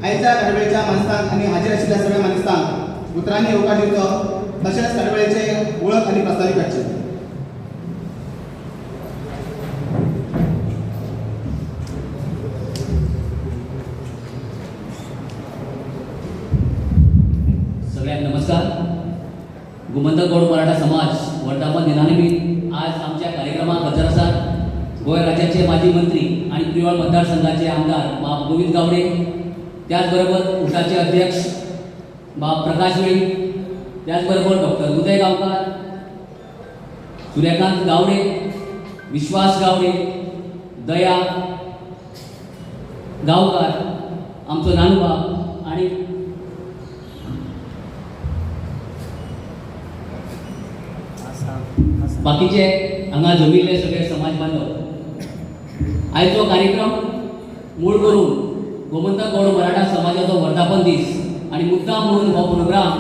आयच्या कडवेळच्या मनस्थान आणि हाजीर आशिल्ल्या सगळ्या मनस्थान उतरांनी येवकार दिवचो तशेंच कडवेळेचे ओळख आणि प्रस्तावित करचे. सगळ्यांना नमस्कार. गोमंतक गौड मराठा समाज वर्धापन दिनानिमित्त आज आमच्या कार्यक्रमात हजर आसात गोंय राज्याचे माजी मंत्री आणि प्रिवळ मतदारसंघाचे आमदार बाब गोविंद गावडे, त्याचबरोबर उठाचे अध्यक्ष बाब प्रकाश वेळी, त्याचबरोबर डॉक्टर उदय गावकर, सूर्यकांत गावडे, विश्वास गावडे, दया गावकर, आमचो नानूबाब आणि बाकीचे हांगा जमिल्ले सगळे समाज बांधव. आयचो कार्यक्रम मूळ करून गोमंतक गौड मराठा समाजाचो वर्धापन दीस आणि मुद्दाम म्हणून हो प्रोग्राम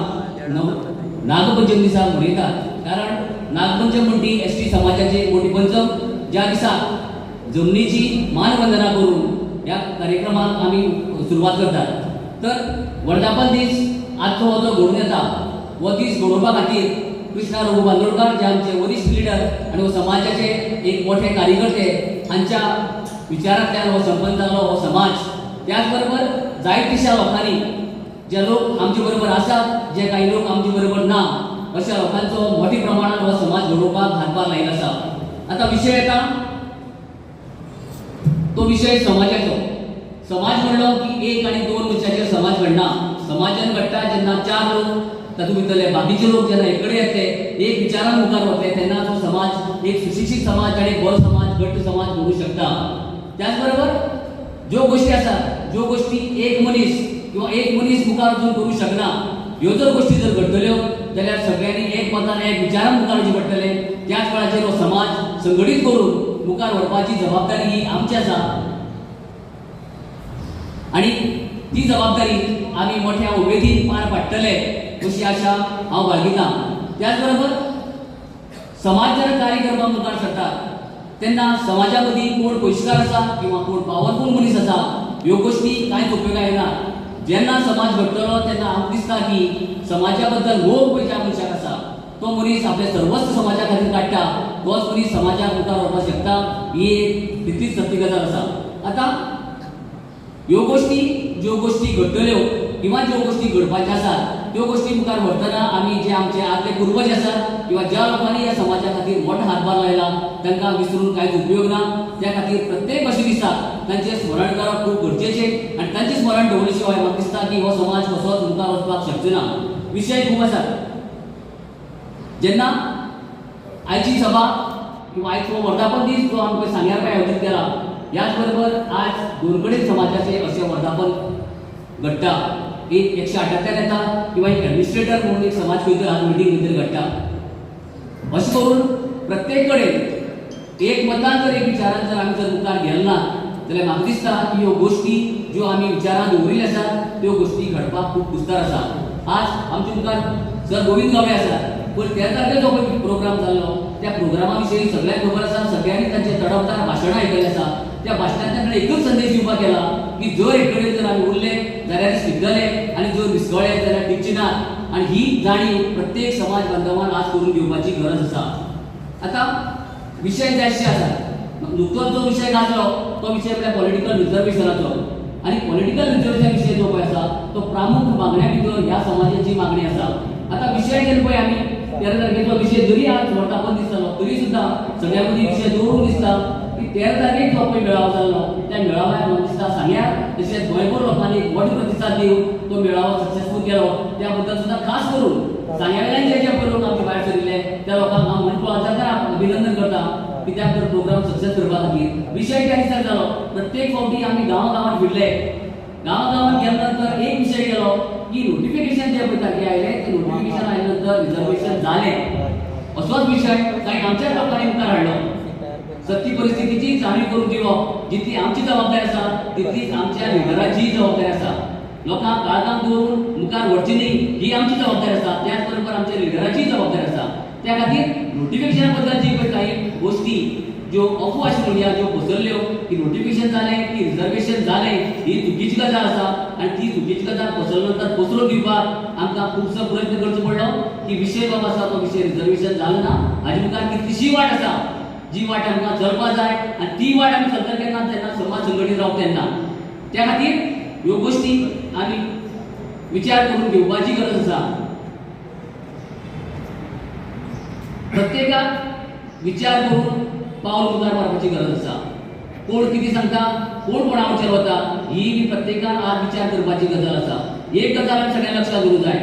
नागपंचमी दिसा मनयतात. कारण नागपंचम म्हणटी एसटी समाजाची मोठी पंचम, ज्या दिसा जमनीची मानवंदना करून ह्या कार्यक्रमाक आमी सुरवात करतात. तर वर्धापन दीस आजचो हो जो घडून येता हो दीस घडोवपा खातीर कृष्णा रघु बांदोडकर जे आमचे वरिष्ठ लिडर आणि हो समाजाचे एक मोठे कार्यकर्ते हांच्या विचारांतल्यान हो संपन्न जालो हो समाज. त्याचबरोबर जायतीशा लोकांनी जे लोक आमचे बरोबर आसात, जे काही लोक आमचे बरोबर ना, अशा लोकांचो मोठी प्रमाणात हो समाज घडोवपाक हातभार लायिल्लो आसा. आता विषय येता तो विषय समाजाचो. समाज म्हणलो की एक आणि दोन मनशाचेर समाज घडना. समाजान घडटा जेन्ना चार लोक तातूंत भितरले बाकीचे लोक जेन्ना एककडे येतले, एक विचारान मुखार वतले, तेन्ना तो समाज एक सुशिक्षीत समाज आणि बरो समाज, घट्ट समाज घडूंक शकता. त्याचबरोबर ज्यो गोष्टी आसात, ज्यो गोष्टी एक मनीस मुखार वचून करूंक शकना, ह्यो जर गोष्टी जर घडटल्यो जाल्यार सगळ्यांनी एक मतान एक विचारान मुखार वचचें पडटलें. त्याच वेळाचेर हो समाज संघटीत करून मुखार व्हरपाची जबाबदारी ही आमची आसा आणि ती जबाबदारी आमी मोठ्या उमेदीन पार पाडटले अशी आशा हांव बाळगितां. त्याचबरोबर समाज जर कार्य करपाक मुखार सरता तेन्ना समाजा मदीं कोण पयशेकार आसा किंवा कोण पॉवरफूल मनीस आसा ह्यो गोष्टी कांयच उपयोगा येना. जेन्ना समाज घडटलो तेन्ना आमकां दिसता की समाजा बद्दल मोग पळय ज्या मनशाक आसा तो मनीस आपले सर्वस्व समाजा खातीर काडटा, तोच मनीस समाजाक मुखार व्हरपाक शकता. ही एक तितलीच सत्य गजाल आसा. आता ह्यो गोष्टी ज्यो गोष्टी घडटल्यो किंवा ज्यो गोष्टी घडपाच्यो आसात त्यो गोष्टी मुखार व्हरतना आमी जे आमचे आदले पूर्वज आसात किंवा ज्या लोकांनी ह्या समाजा खातीर मोठो हातभार लायला तांकां विसरून कांयच उपयोग ना. त्या खातीर प्रत्येक अशें दिसता तांचें स्मरण करप खूब गरजेचें आणि तांचें स्मरण दवरले शिवाय म्हाका दिसता की हो समाज कसोच मुखार वचपाक शकचो ना. विशय खूब आसात. जेन्ना आयची सभा किंवा आयचो वर्धापन दीस जो आमकां सांग्यार आयोजीत केला, ह्याच बरोबर आज दोनकडेन समाजाचे अशें वर्धापन घडटा. एक 178 येता किंवा एक एडमिनिस्ट्रेटर म्हणून एक समाज खंय आज मिटींग भितर घडटा. अशें करून प्रत्येक कडेन एक मतान जर एक विचारान जर आमी जर मुखार गेले ना जाल्यार म्हाका दिसता की ह्यो गोष्टी ज्यो आमी विचारान दवरिल्ल्यो आसात त्यो गोष्टी घडपाक खूब कुस्तार आसा. आज आमचे मुखार सर गोविंद गावडे आसात, पण 13 तारखेर जो पळय प्रोग्राम जाल्लो त्या प्रोग्रामा विशयी सगळ्यांक खबर आसा, सगळ्यांनी तांचे तडफदार भाशणां आयकल्लीं आसा. त्या भाशणांतल्यान एकच संदेश दिवपाक केला की जर एक कडेन जर आमी उरले जाल्यार शिकतले आणि जर विस्कळ्ळे जाल्यार टिकचे नात. आणि ही जाणीव प्रत्येक समाज बांधवान आज करून घेवपाची गरज आसा. आता विशय जायतशे आसात. नुकतोच जो विशय गाजलो तो विशय म्हळ्यार पॉलिटिकल रिजर्वेशनाचो. आणि पॉलिटिकल रिजर्वेशन विशय जो पळय आसा तो प्रामुख मागण्या भितर ह्या समाजाची मागणी आसा. आता विशय घेवन पळय आमी 13 तारखेचो विशय जरी आज वर्धापन दीस जालो तरी सुद्दां सगळ्या मदीं विशय दवरूंक दिसता की 13 तारखेक जो पळय मेळावो जाल्लो त्या मेळाव्याक म्हाका दिसता सांग्यार तशेंच गोंयभर लोकांनी एक मोठो प्रतिसाद दिवन तो मेळावो सक्सेसफूल केलो. त्या बद्दल सुद्दां खास करून सांग्यावेल्यान जे जे लोक आमचे भायर सरिल्ले त्या लोकांक हांव मनपूर्वक अभिनंदन करता कित्याक तर प्रोग्राम सक्सेस करपा खातीर. विशय त्या दिसाक जालो प्रत्येक फावटी आमी गांवागांवांत फिरले. गांवागांवांत गेले नंतर एक विशय केलो की नोटिफिकेशन जे पळय तारखे आयले ते नोटिफिकेशन आयले नंतर रिजर्वेशन जालें असोच विशय काही आमच्या लोकांनी मुखार हाडलो. सत्य परिस्थितीची जाणीव करून दिलो. जितली आमची जबाबदारी आसा तितलीच आमच्या लिडराची जबाबदारी आसा. लोकांक काळजांत दवरून मुखार व्हरची न्ही ही आमची जबाबदारी आसा. त्याच बरोबर आमच्या लिडराची जबाबदारी आसा. त्या खातीर नोटिफिकेशना बद्दल जी पळय काही गोष्टी ज्यो अफवा अशी म्हणया ज्यो पसरल्यो की नोटिफिकेशन जालें की रिजर्वेशन जालें ही चुकीची गजाल आसा आनी ती चुकीची गजाल पसरल्यानंतर पसरोवन दिवपाक आमकां खुबसो प्रयत्न करचो पडलो की विशय बाबा आसा तो विशय रिजर्वेशन जालो ना हाजे मुखार कितलीशी वाट आसा जी वाट आमकां चलपा जाय आनी ती वाट आमी चलता केन्ना जेन्ना समाज संघटीत रावता तेन्ना त्या खातीर ह्यो गोश्टी आमी विचार करून घेवपाची गरज आसा प्रत्येकाक विचार करून पावल मुखार मारपाची गरज आसा कोण कितें सांगता कोण कोणा वचर वता ही बी प्रत्येकान आज विचार करपाची गजाल आसा एक गजाल आमी सगळ्यांक लक्षात दवरूंक जाय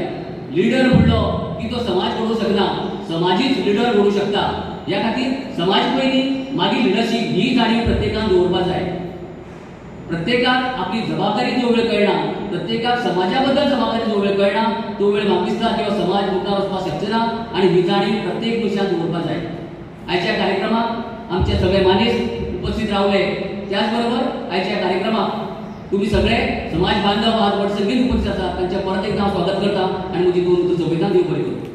लिडर म्हणलो की तो समाज घडोवंक शकना समाजीच लिडर घडोवंक शकता ह्या खातीर समाज पयलीं मागीर लिडरशीप ही जाणीव प्रत्येकान दवरपाक जाय प्रत्येकाक आपली जबाबदारी जो वेळ कळना प्रत्येकाक समाजा बद्दल जबाबदारी जो वेळ कळना तो वेळ म्हाका दिसता किंवा समाज मुखार वचपाक शकचो ना आनी ही जाणीव प्रत्येक मनशान दवरपाक जाय आयच्या कार्यक्रमाक आमचे सगळे मानेस्त उपस्थित रावले त्याच बरोबर आयच्या कार्यक्रमाक तुम्ही सगळे समाज बांधव आज वर्संगीत उपस्थित आसात तांचे परत एकदा हांव स्वागत करता आनी म्हजी दोन संविधान दिवं बरें करूं